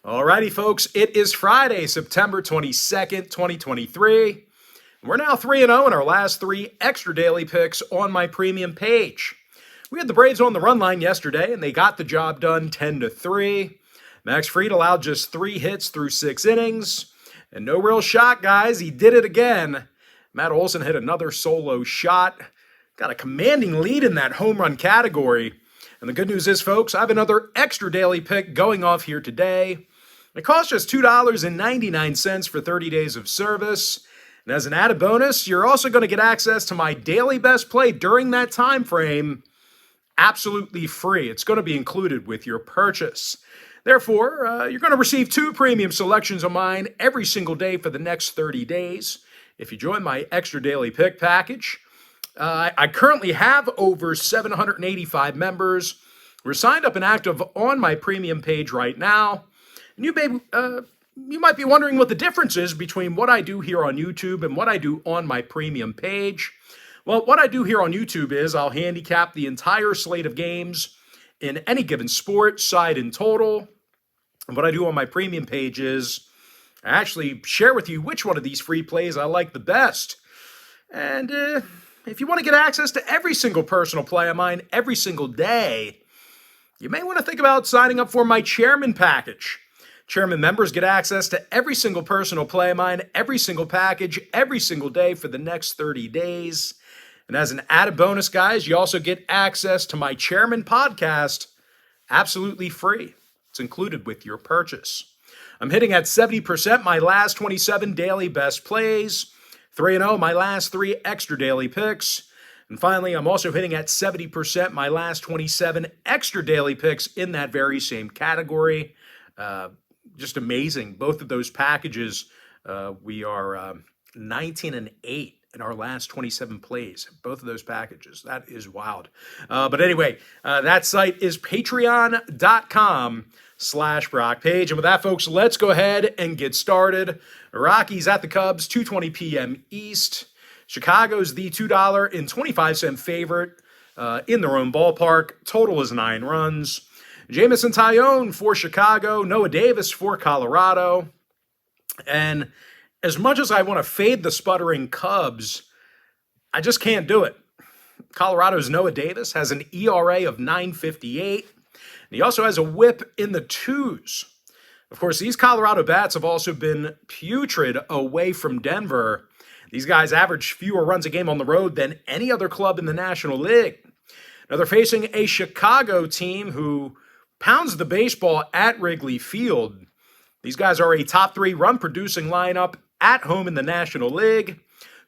Alrighty, folks, it is Friday, September 22nd, 2023. We're now 3-0 in our last three extra daily picks on my premium page. We had the Braves on the run line yesterday, and they got the job done 10-3. Max Fried allowed just 3 hits through 6 innings. And no real shock, guys, he did it again. Matt Olson hit another solo shot. Got a commanding lead in that home run category. And the good news is, folks, I have another extra daily pick going off here today. It costs just $2.99 for 30 days of service. And as an added bonus, you're also going to get access to my daily best play during that time frame absolutely free. It's going to be included with your purchase. Therefore, you're going to receive 2 premium selections of mine every single day for the next 30 days if you join my extra daily pick package. I currently have over 785 members. We're signed up and active on my premium page right now. And you might be wondering what the difference is between what I do here on YouTube and what I do on my premium page. Well, what I do here on YouTube is I'll handicap the entire slate of games in any given sport, side and total. And what I do on my premium page is I actually share with you which one of these free plays I like the best. And if you want to get access to every single personal play of mine every single day, you may want to think about signing up for my Chairman package. Chairman members get access to every single personal play of mine, every single package, every single day for the next 30 days. And as an added bonus, guys, you also get access to my Chairman podcast absolutely free. It's included with your purchase. I'm hitting at 70% my last 27 daily best plays, 3-0 my last 3 extra daily picks. And finally, I'm also hitting at 70% my last 27 extra daily picks in that very same category. Just amazing. Both of those packages, we are 19-8 in our last 27 plays. Both of those packages. That is wild. But anyway, that site is patreon.com/BrockPage. And with that, folks, let's go ahead and get started. Rockies at the Cubs, 2:20 p.m. East. Chicago's the $2.25 favorite in their own ballpark. Total is 9 runs. Jameson Taillon for Chicago, Noah Davis for Colorado. And as much as I want to fade the sputtering Cubs, I just can't do it. Colorado's Noah Davis has an ERA of 9.58, and he also has a whip in the 2s. Of course, these Colorado bats have also been putrid away from Denver. These guys average fewer runs a game on the road than any other club in the National League. Now, they're facing a Chicago team who pounds the baseball at Wrigley Field. These guys are a top 3 run-producing lineup at home in the National League.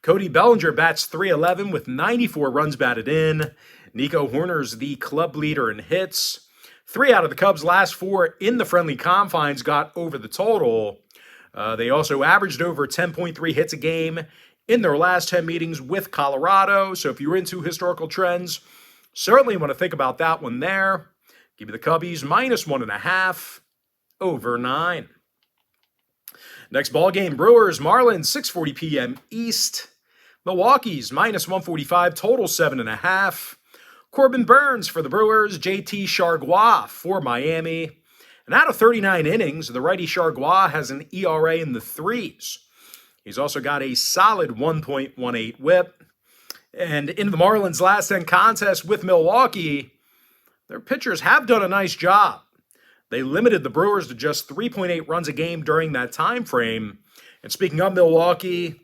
Cody Bellinger bats .311 with 94 runs batted in. Nico Hoerner's the club leader in hits. 3 out of the Cubs' last 4 in the friendly confines got over the total. They also averaged over 10.3 hits a game in their last 10 meetings with Colorado. So if you're into historical trends, certainly want to think about that one there. Give me the Cubbies -1.5 over 9. Next ball game, Brewers, Marlins, 6:40 p.m. East. Milwaukee's -145, total 7.5. Corbin Burns for the Brewers, JT Chargois for Miami. And out of 39 innings, the righty Chargois has an ERA in the 3s. He's also got a solid 1.18 whip. And in the Marlins' last 10 contests with Milwaukee, their pitchers have done a nice job. They limited the Brewers to just 3.8 runs a game during that time frame. And speaking of Milwaukee,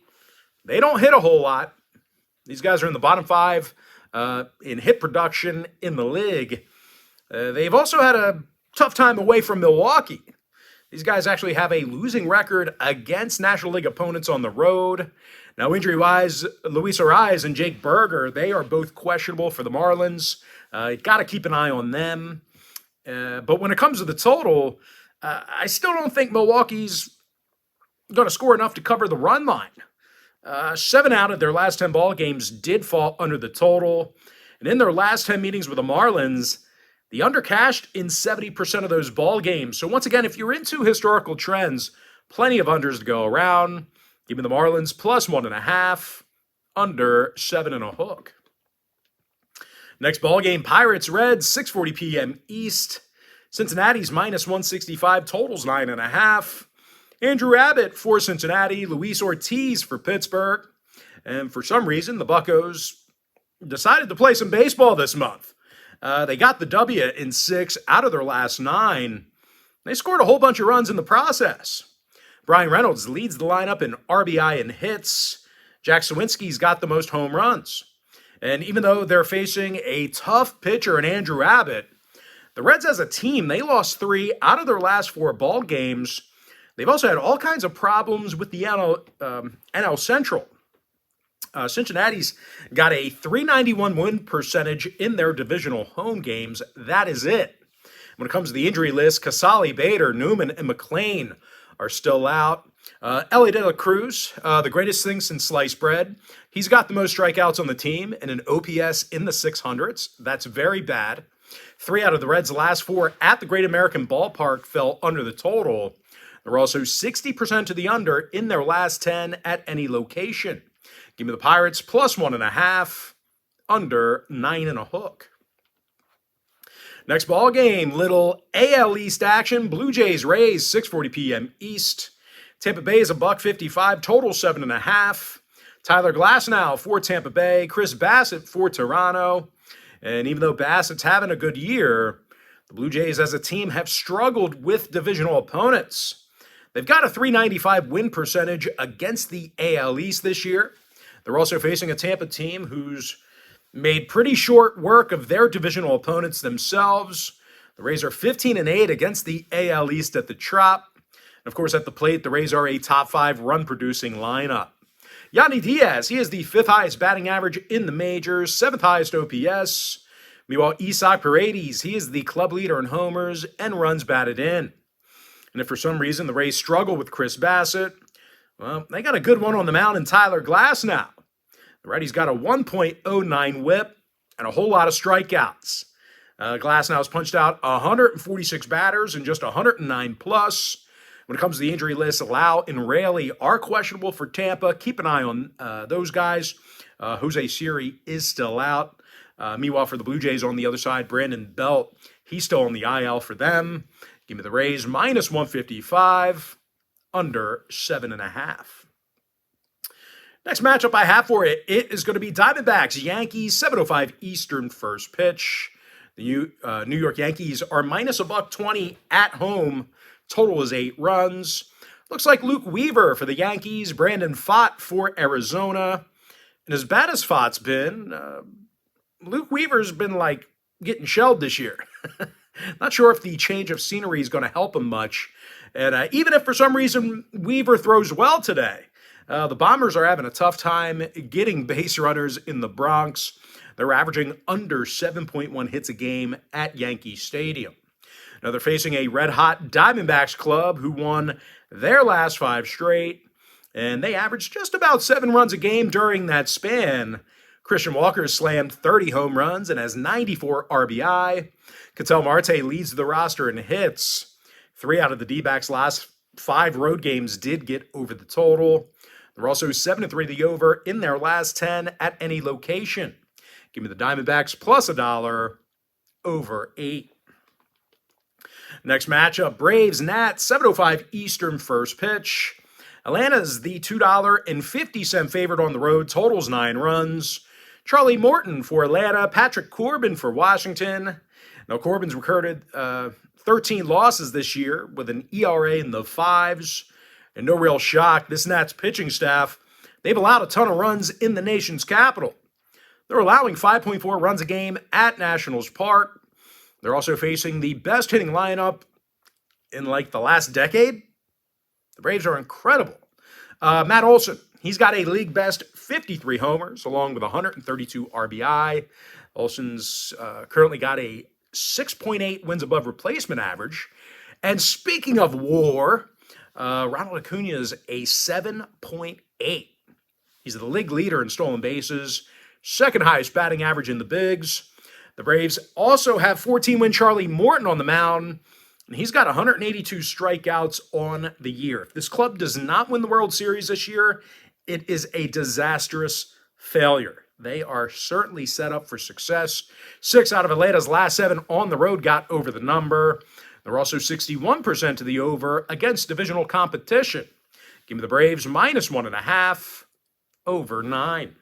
they don't hit a whole lot. These guys are in the bottom 5 in hit production in the league. They've also had a tough time away from Milwaukee. These guys actually have a losing record against National League opponents on the road. Now, injury-wise, Luis Arraez and Jake Berger, they are both questionable for the Marlins. Got to keep an eye on them. But when it comes to the total, I still don't think Milwaukee's going to score enough to cover the run line. 7 out of their last 10 ball games did fall under the total. And in their last 10 meetings with the Marlins, the under cashed in 70% of those ball games. So once again, if you're into historical trends, plenty of unders to go around. Give me the Marlins +1.5, under 7.5. Next ball game, Pirates Reds, 6:40 p.m. East. Cincinnati's minus 165, totals 9.5. Andrew Abbott for Cincinnati, Luis Ortiz for Pittsburgh. And for some reason, the Buccos decided to play some baseball this month. They got the W in 6 out of their last 9. They scored a whole bunch of runs in the process. Brian Reynolds leads the lineup in RBI and hits. Jack Sawinski's got the most home runs. And even though they're facing a tough pitcher in Andrew Abbott, the Reds as a team, they lost 3 out of their last 4 ball games. They've also had all kinds of problems with the NL Central. Cincinnati's got a .391 win percentage in their divisional home games. That is it. When it comes to the injury list, Casali, Bader, Newman, and McClain are still out. Ellie De La Cruz, the greatest thing since sliced bread. He's got the most strikeouts on the team and an OPS in the 600s. That's very bad. 3 out of the Reds' last 4 at the Great American Ballpark fell under the total. They're also 60% to the under in their last 10 at any location. Give me the Pirates plus 1.5, under 9.5. Next ball game, little AL East action. Blue Jays Rays, 6:40 p.m. East. Tampa Bay is $1.55, total 7.5. Tyler Glasnow for Tampa Bay, Chris Bassett for Toronto. And even though Bassett's having a good year, the Blue Jays as a team have struggled with divisional opponents. They've got a .395 win percentage against the AL East this year. They're also facing a Tampa team who's made pretty short work of their divisional opponents themselves. The Rays are 15-8 against the AL East at the Trop. And of course, at the plate, the Rays are a top 5 run-producing lineup. Yandy Diaz, he is the 5th highest batting average in the majors, 7th highest OPS. Meanwhile, Isaac Paredes, he is the club leader in homers and runs batted in. And if for some reason the Rays struggle with Chris Bassett, well, they got a good one on the mound in Tyler Glasnow. The righty's got a 1.09 whip and a whole lot of strikeouts. Glasnow's punched out 146 batters and just 109 plus. When it comes to the injury list, Lau and Raley are questionable for Tampa. Keep an eye on those guys. Jose Siri is still out. Meanwhile, for the Blue Jays on the other side, Brandon Belt, he's still on the IL for them. Give me the Rays, minus 155, under 7.5. Next matchup I have for it is going to be Diamondbacks, Yankees, 7:05 Eastern first pitch. The New York Yankees are minus $1.20 at home. Total is 8 runs. Looks like Luke Weaver for the Yankees, Brandon Pfaadt for Arizona. And as bad as Pfaadt's been, Luke Weaver's been like getting shelled this year. Not sure if the change of scenery is going to help him much. And even if for some reason Weaver throws well today, the Bombers are having a tough time getting base runners in the Bronx. They're averaging under 7.1 hits a game at Yankee Stadium. Now they're facing a red-hot Diamondbacks club who won their last 5 straight, and they averaged just about 7 runs a game during that span. Christian Walker slammed 30 home runs and has 94 RBI. Ketel Marte leads the roster in hits. 3 out of the D-backs' last 5 road games did get over the total. They're also 7-3 the over in their last 10 at any location. Give me the Diamondbacks plus $1, over 8. Next matchup, Braves Nats, 7:05 Eastern first pitch. Atlanta's the $2.50 favorite on the road, totals 9 runs. Charlie Morton for Atlanta, Patrick Corbin for Washington. Now Corbin's recorded 13 losses this year with an ERA in the 5s. And no real shock, this Nats pitching staff, they've allowed a ton of runs in the nation's capital. They're allowing 5.4 runs a game at Nationals Park. They're also facing the best hitting lineup in like the last decade. The Braves are incredible. Matt Olson, he's got a league best 53 homers along with 132 RBI. Olson's currently got a 6.8 wins above replacement average. And speaking of WAR, Ronald Acuna is a 7.8. He's the league leader in stolen bases, second highest batting average in the bigs. The Braves also have 14-win Charlie Morton on the mound, and he's got 182 strikeouts on the year. If this club does not win the World Series this year, it is a disastrous failure. They are certainly set up for success. 6 out of Atlanta's last 7 on the road got over the number. They're also 61% to the over against divisional competition. Give me the Braves -1.5, over 9.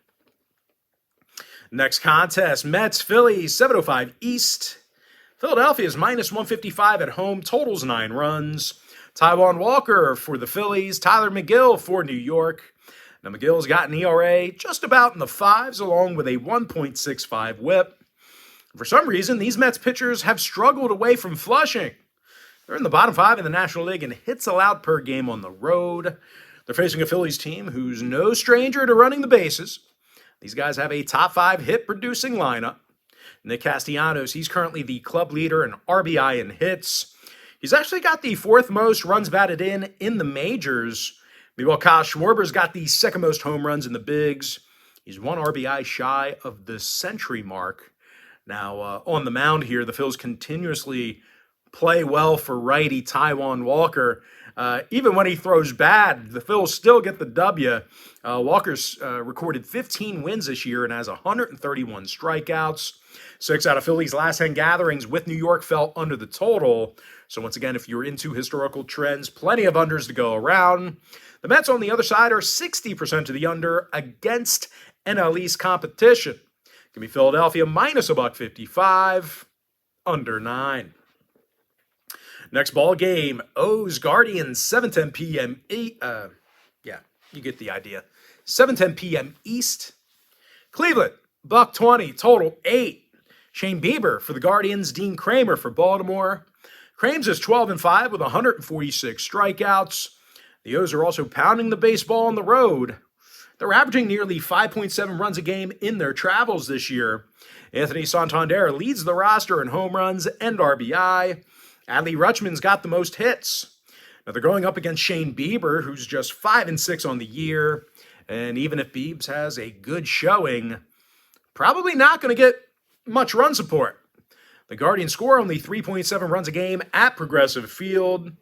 Next contest, Mets, Phillies, 7:05 East. Philadelphia is -155 at home, totals 9 runs. Taijuan Walker for the Phillies, Tyler McGill for New York. Now, McGill's got an ERA just about in the 5s, along with a 1.65 whip. For some reason, these Mets pitchers have struggled away from Flushing. They're in the bottom 5 in the National League in hits allowed per game on the road. They're facing a Phillies team who's no stranger to running the bases. These guys have a top 5 hit-producing lineup. Nick Castellanos, he's currently the club leader in RBI and hits. He's actually got the 4th most runs batted in the majors. Meanwhile, Kyle Schwarber's got the 2nd most home runs in the bigs. He's 1 RBI shy of the century mark. Now, on the mound here, the Phils continuously play well for righty Taijuan Walker. Even when he throws bad, the Phils still get the W. Walker's recorded 15 wins this year and has 131 strikeouts. 6 out of Philly's last 10 gatherings with New York fell under the total. So once again, if you're into historical trends, plenty of unders to go around. The Mets on the other side are 60% to the under against NL East competition. Give me Philadelphia -155, under 9. Next ball game, O's Guardians, 7:10 p.m. You get the idea. 7:10 p.m. East. Cleveland, $1.20, total 8. Shane Bieber for the Guardians, Dean Kramer for Baltimore. Krames is 12-5 with 146 strikeouts. The O's are also pounding the baseball on the road. They're averaging nearly 5.7 runs a game in their travels this year. Anthony Santander leads the roster in home runs and RBI. Adley Rutschman's got the most hits. Now they're going up against Shane Bieber, who's just 5-6 on the year. And even if Biebs has a good showing, probably not going to get much run support. The Guardians score only 3.7 runs a game at Progressive Field.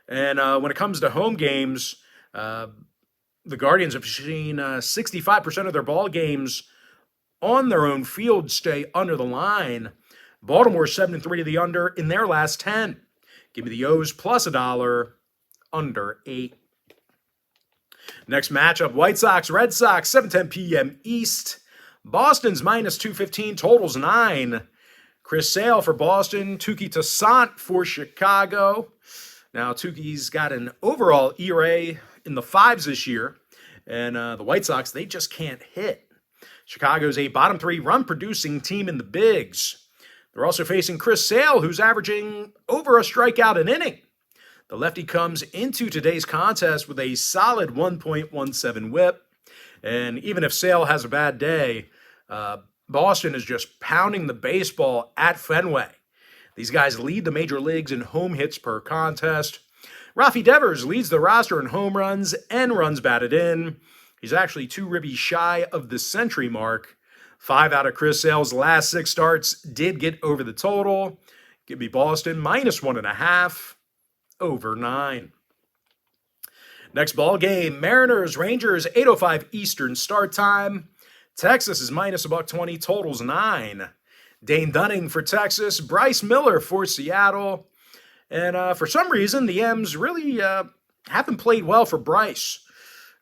And when it comes to home games, the Guardians have seen 65% of their ball games on their own field stay under the line. Baltimore 7-3 to the under in their last 10. Give me the O's +$1, under 8. Next matchup, White Sox, Red Sox, 7:10 p.m. East. Boston's -215, totals 9. Chris Sale for Boston, Touki Toussaint for Chicago. Now, Tuki's got an overall ERA in the 5s this year, and the White Sox, they just can't hit. Chicago's a bottom 3 run-producing team in the bigs. They're also facing Chris Sale, who's averaging over a strikeout an inning. The lefty comes into today's contest with a solid 1.17 whip, and even if Sale has a bad day, Boston is just pounding the baseball at Fenway. These guys lead the major leagues in home hits per contest. Rafi Devers leads the roster in home runs and runs batted in. He's actually 2 ribbies shy of the century mark. 5 out of Chris Sale's last 6 starts did get over the total. Give me Boston -1.5, over 9. Next ball game, Mariners, Rangers, 8:05 Eastern start time. Texas is -$1.20, totals 9. Dane Dunning for Texas, Bryce Miller for Seattle. And for some reason, the M's really haven't played well for Bryce.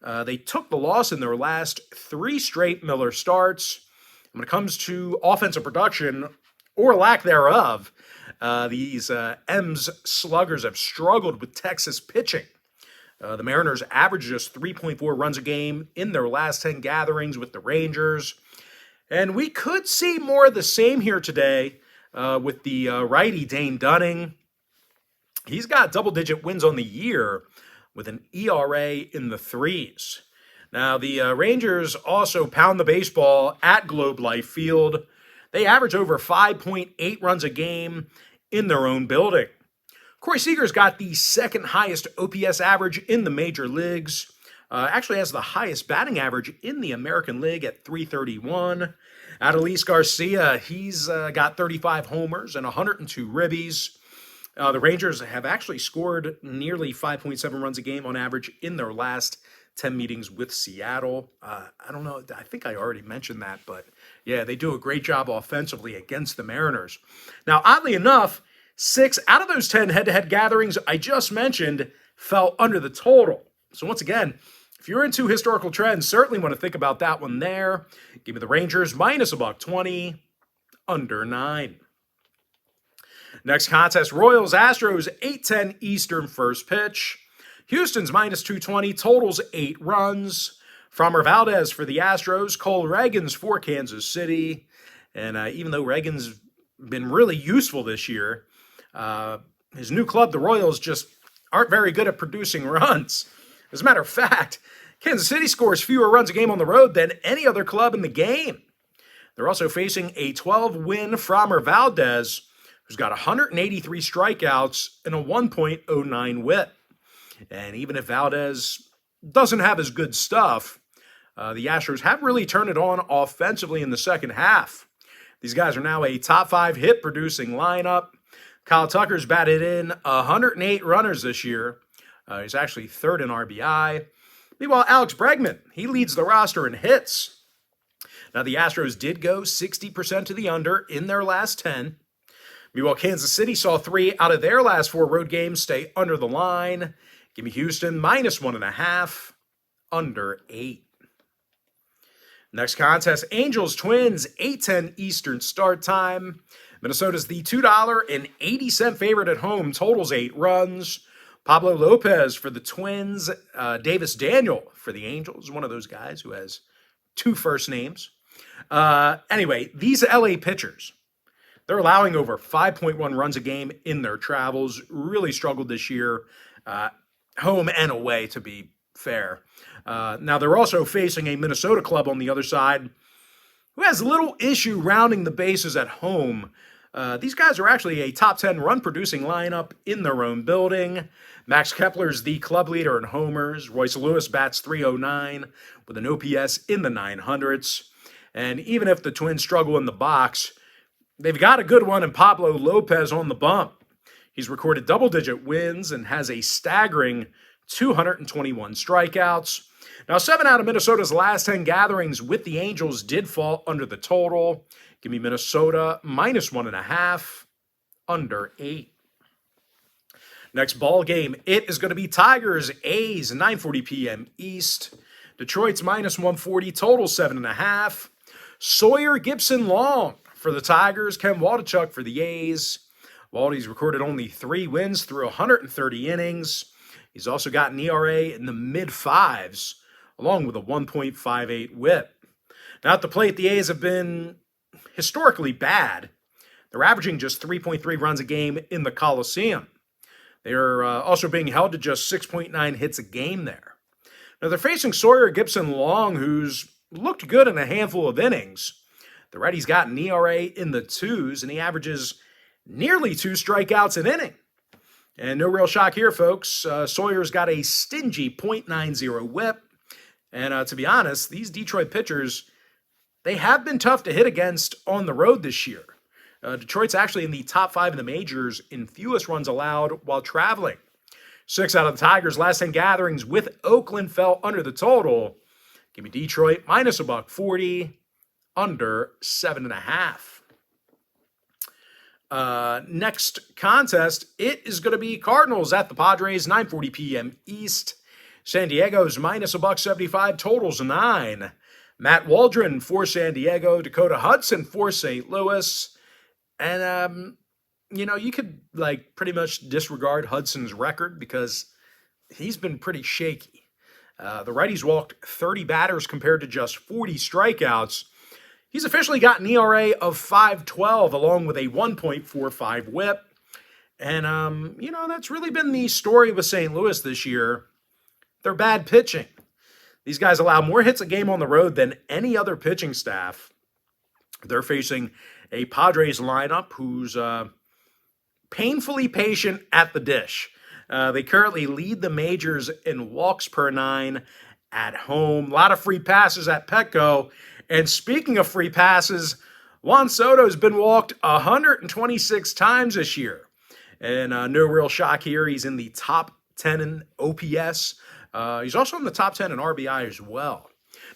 They took the loss in their last 3 straight Miller starts. When it comes to offensive production, or lack thereof, these M's sluggers have struggled with Texas pitching. The Mariners average just 3.4 runs a game in their last 10 gatherings with the Rangers. And we could see more of the same here today with the righty Dane Dunning. He's got double-digit wins on the year with an ERA in the 3s. Now, the Rangers also pound the baseball at Globe Life Field. They average over 5.8 runs a game in their own building. Corey Seager's got the 2nd highest OPS average in the major leagues. Actually has the highest batting average in the American League at .331. Adolis Garcia, he's got 35 homers and 102 ribbies. The Rangers have actually scored nearly 5.7 runs a game on average in their last 10 meetings with Seattle. I don't know, I think I already mentioned that, but yeah, they do a great job offensively against the Mariners. Now, oddly enough, 6 out of those 10 head-to-head gatherings I just mentioned fell under the total. So once again, if you're into historical trends, certainly want to think about that one there. Give me the Rangers minus $1.20, under 9. Next contest, Royals Astros 8:10 Eastern first pitch. Houston's minus 220, totals 8 runs. Framber Valdez for the Astros, Cole Reagans for Kansas City. And even though Reagans been really useful this year, his new club, the Royals, just aren't very good at producing runs. As a matter of fact, Kansas City scores fewer runs a game on the road than any other club in the game. They're also facing a 12-win Framber Valdez, who's got 183 strikeouts and a 1.09 whip. And even if Valdez doesn't have as good stuff, the Astros have really turned it on offensively in the second half. These guys are now a top 5 hit-producing lineup. Kyle Tucker's batted in 108 runners this year. He's actually 3rd in RBI. Meanwhile, Alex Bregman, he leads the roster in hits. Now, the Astros did go 60% to the under in their last 10. Meanwhile, Kansas City saw 3 out of their last 4 road games stay under the line. Give me Houston minus 1.5, under 8. Next contest, Angels Twins, 8:10 Eastern start time. Minnesota's the $2.80 favorite at home, totals 8 runs. Pablo Lopez for the Twins, Davis Daniel for the Angels, one of those guys who has 2 first names. Anyway, these LA pitchers, they're allowing over 5.1 runs a game in their travels. Really struggled this year, home and away, to be fair. Now, they're also facing a Minnesota club on the other side who has little issue rounding the bases at home. These guys are actually a top 10 run-producing lineup in their own building. Max Kepler's the club leader in homers. Royce Lewis bats .309 with an OPS in the 900s. And even if the Twins struggle in the box, they've got a good one in Pablo Lopez on the bump. He's recorded double-digit wins and has a staggering 221 strikeouts. Now, 7 out of Minnesota's last 10 gatherings with the Angels did fall under the total. Give me Minnesota minus 1.5, under 8. Next ball game, it is going to be Tigers A's 9:40 p.m. East. Detroit's minus 140, total 7.5. Sawyer Gibson Long for the Tigers, Ken Waldichuk for the A's. Waldy's recorded only 3 wins through 130 innings. He's also got an ERA in the mid-5s, along with a 1.58 whip. Now at the plate, the A's have been historically bad. They're averaging just 3.3 runs a game in the Coliseum. They're also being held to just 6.9 hits a game there. Now they're facing Sawyer Gibson Long, who's looked good in a handful of innings. The righty's got an ERA in the 2s, and he averages nearly 2 strikeouts an inning. And no real shock here, folks. Sawyer's got a stingy .90 whip. And to be honest, these Detroit pitchers, they have been tough to hit against on the road this year. Detroit's actually in the top 5 in the majors in fewest runs allowed while traveling. 6 out of the Tigers' last 10 gatherings with Oakland fell under the total. Give me Detroit minus $1.40, under 7.5. Next contest, it is going to be Cardinals at the Padres, 9:40 p.m. East. San Diego's minus $1.75, totals 9. Matt Waldron for San Diego, Dakota Hudson for St. Louis. And, you could, pretty much disregard Hudson's record because he's been pretty shaky. The righties walked 30 batters compared to just 40 strikeouts. He's officially got an ERA of 5.12 along with a 1.45 whip. And, that's really been the story with St. Louis this year. They're bad pitching. These guys allow more hits a game on the road than any other pitching staff. They're facing a Padres lineup who's painfully patient at the dish. They currently lead the majors in walks per 9 at home. A lot of free passes at Petco. And speaking of free passes, Juan Soto's been walked 126 times this year. And no real shock here. He's in the top 10 in OPS. He's also in the top 10 in RBI as well.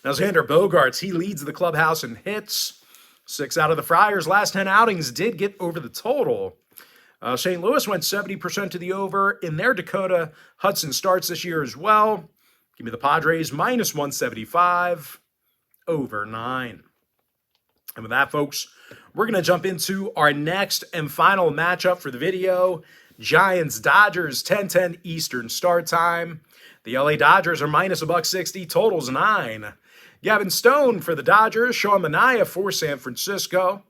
Now, Xander Bogaerts, he leads the clubhouse in hits. 6 out of the Friars' last 10 outings did get over the total. St. Louis went 70% to the over in their Dakota Hudson starts this year as well. Give me the Padres minus 175, over 9. And with that, folks, we're going to jump into our next and final matchup for the video. Giants-Dodgers, 10:10 Eastern start time. The LA Dodgers are minus $1.60, totals 9. Gavin Stone for the Dodgers, Sean Manaea for San Francisco.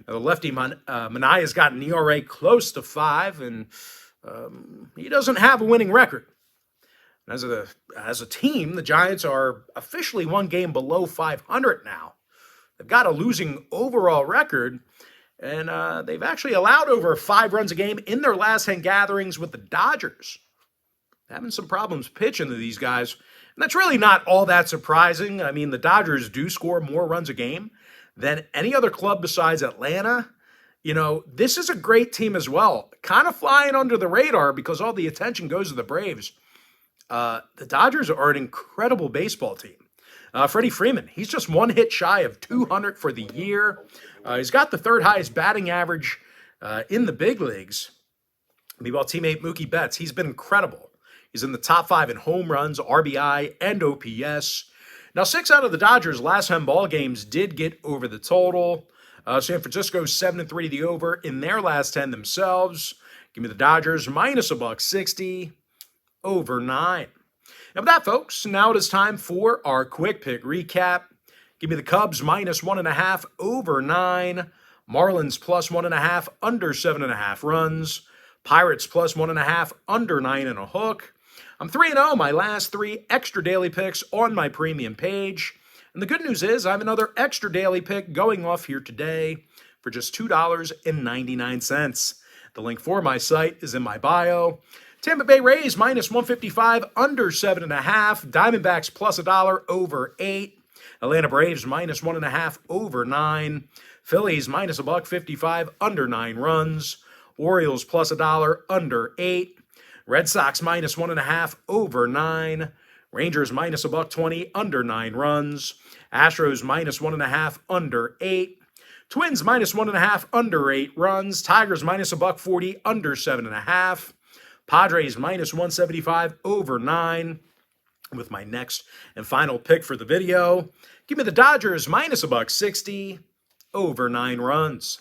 Now, the lefty Manaea's got an ERA close to 5, and he doesn't have a winning record. As a team, the Giants are officially one game below 500 now. They've got a losing overall record, and they've actually allowed over 5 runs a game in their last 10 gatherings with the Dodgers. Having some problems pitching to these guys, and that's really not all that surprising. I mean, the Dodgers do score more runs a game than any other club besides Atlanta. You know, this is a great team as well. Kind of flying under the radar because all the attention goes to the Braves. The Dodgers are an incredible baseball team. Freddie Freeman, he's just 1 hit shy of 200 for the year. He's got the 3rd highest batting average in the big leagues. Meanwhile, teammate Mookie Betts, he's been incredible. He's in the top 5 in home runs, RBI, and OPS. Now, 6 out of the Dodgers' last 10 ball games did get over the total. San Francisco's 7-3 to the over in their last 10 themselves. Give me the Dodgers minus $1.60, over 9. And with that, folks, now it is time for our quick pick recap. Give me the Cubs minus 1.5, over 9. Marlins plus 1.5, under 7.5 runs. Pirates plus 1.5, under 9.5. I'm 3-0 my last 3 extra daily picks on my premium page. And the good news is I have another extra daily pick going off here today for just $2.99. The link for my site is in my bio. Tampa Bay Rays minus 155, under 7.5. Diamondbacks plus $1, over 8. Atlanta Braves minus 1.5, over 9. Phillies minus $1.55, under 9 runs. Orioles plus $1, under 8. Red Sox minus 1.5, over 9. Rangers minus $1.20, under 9 runs. Astros minus 1.5, under 8. Twins minus 1.5, under 8 runs. Tigers minus $1.40, under 7.5. Padres minus 175, over 9. With my next and final pick for the video, give me the Dodgers minus $1.60, over 9 runs.